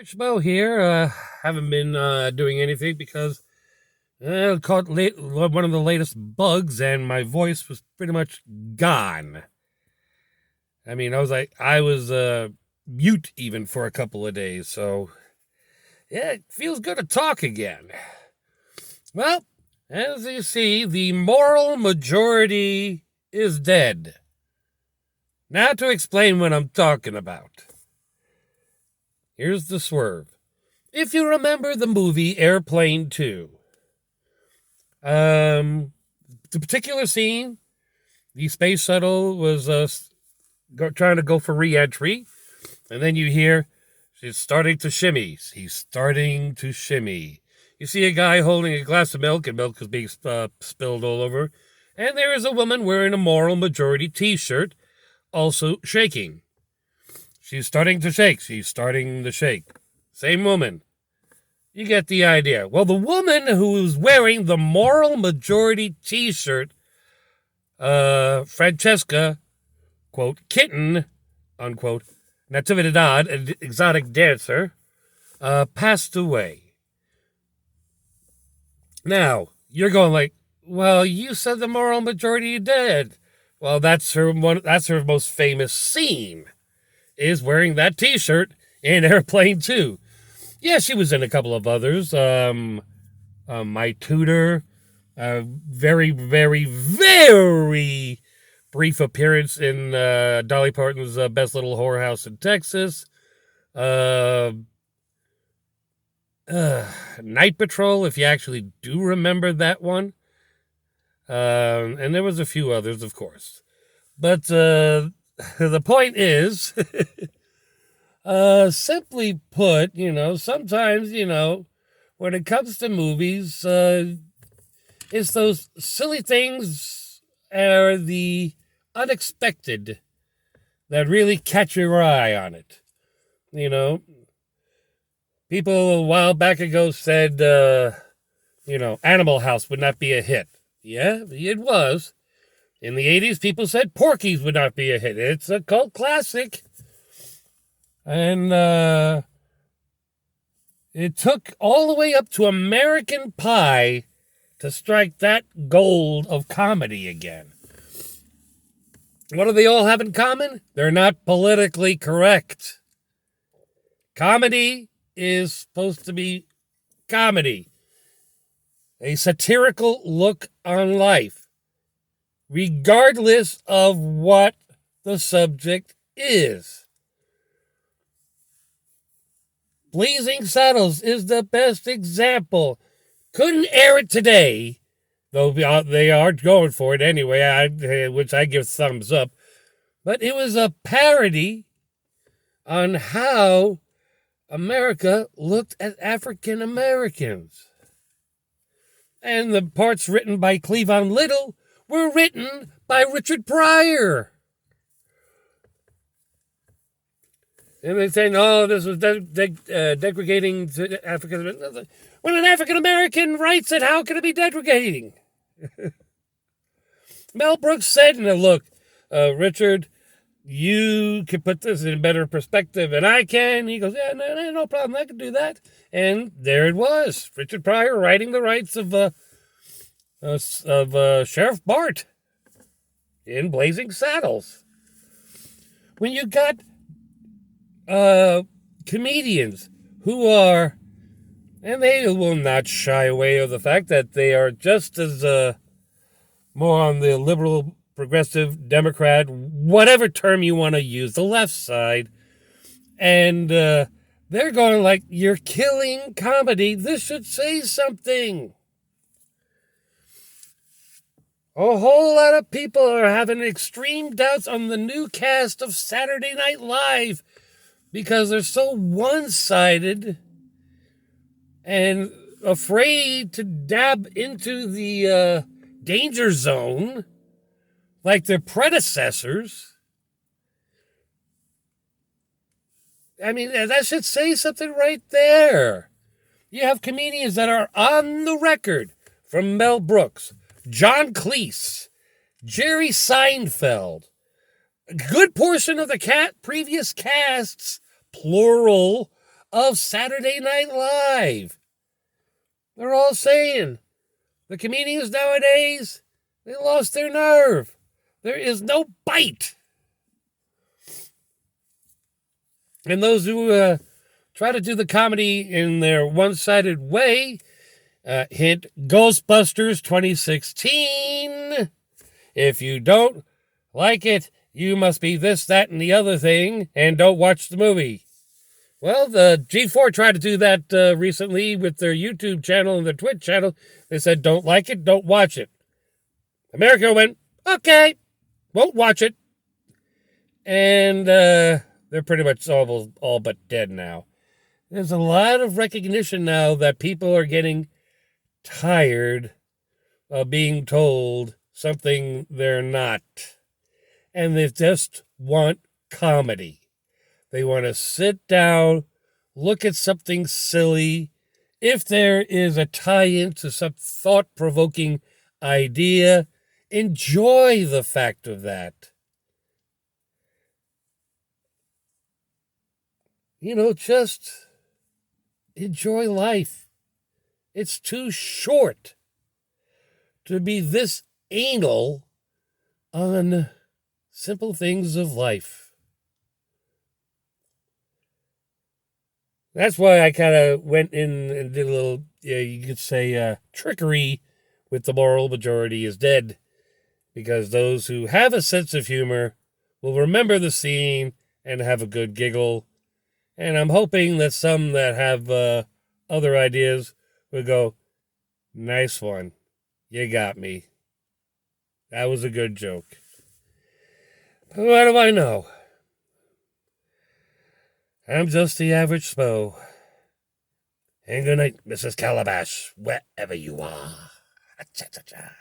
Schmo here. Haven't been doing anything because I caught one of the latest bugs, and my voice was pretty much gone. I mean, I was mute even for a couple of days. So yeah, it feels good to talk again. Well, as you see, the moral majority is dead. Now to explain what I'm talking about. Here's the swerve. If you remember the movie Airplane 2, the particular scene, the space shuttle was trying to go for re-entry, and then you hear she's starting to shimmy. He's starting to shimmy. You see a guy holding a glass of milk, and milk is being spilled all over. And there is a woman wearing a moral majority T-shirt, also shaking. She's starting to shake. She's starting to shake. Same woman. You get the idea. Well, the woman who is wearing the moral majority T-shirt, Francesca, quote, Kitten, unquote, Natividad, an exotic dancer, passed away. Now, you're going like, well, you said the moral majority did. Well, that's her most famous scene, is wearing that T-shirt in Airplane 2. Yeah, she was in a couple of others. My Tutor, very, very, very brief appearance in Dolly Parton's Best Little Whorehouse in Texas. Night Patrol, if you actually do remember that one. And there was a few others, of course. But the point is, simply put, sometimes, when it comes to movies, it's those silly things or the unexpected that really catch your eye on it. People a while back ago said, Animal House would not be a hit. Yeah, it was. In the 80s, people said Porky's would not be a hit. It's a cult classic. And it took all the way up to American Pie to strike that gold of comedy again. What do they all have in common? They're not politically correct. Comedy is supposed to be comedy, a satirical look on life, regardless of what the subject is. Blazing Saddles is the best example. Couldn't air it today, though they are going for it anyway, which I give thumbs up. But it was a parody on how America looked at African Americans. And the parts written by Cleavon Little were written by Richard Pryor. And they're saying, this was degrading to African Americans. When an African American writes it, how can it be degrading? Mel Brooks said, look, Richard, you can put this in a better perspective than I can. He goes, yeah, no problem. I can do that. And there it was. Richard Pryor writing the rights of Sheriff Bart in Blazing Saddles. When you got comedians who are, and they will not shy away of the fact that they are just as more on the liberal, progressive, Democrat, whatever term you want to use, the left side, and they're going like, you're killing comedy. This should say something. A whole lot of people are having extreme doubts on the new cast of Saturday Night Live because they're so one-sided and afraid to dab into the danger zone like their predecessors. I mean, that should say something right there. You have comedians that are on the record, from Mel Brooks, John Cleese, Jerry Seinfeld, a good portion of the previous casts, plural, of Saturday Night Live. They're all saying the comedians nowadays, they lost their nerve. There is no bite. And those who try to do the comedy in their one-sided way, hint Ghostbusters 2016. If you don't like it, you must be this, that, and the other thing, and don't watch the movie. Well, the G4 tried to do that recently with their YouTube channel and their Twitch channel. They said, don't like it, don't watch it. America went, okay, won't watch it. And they're pretty much all but dead now. There's a lot of recognition now that people are getting tired of being told something they're not. And they just want comedy. They want to sit down, look at something silly. If there is a tie-in to some thought-provoking idea, enjoy the fact of that. Just enjoy life. It's too short to be this anal on simple things of life. That's why I kind of went in and did a little, you could say, trickery with the moral majority is dead. Because those who have a sense of humor will remember the scene and have a good giggle. And I'm hoping that some that have other ideas will go, nice one. You got me. That was a good joke. But what do I know? I'm just the average Spo. And good night, Mrs. Calabash, wherever you are. Cha-cha-cha.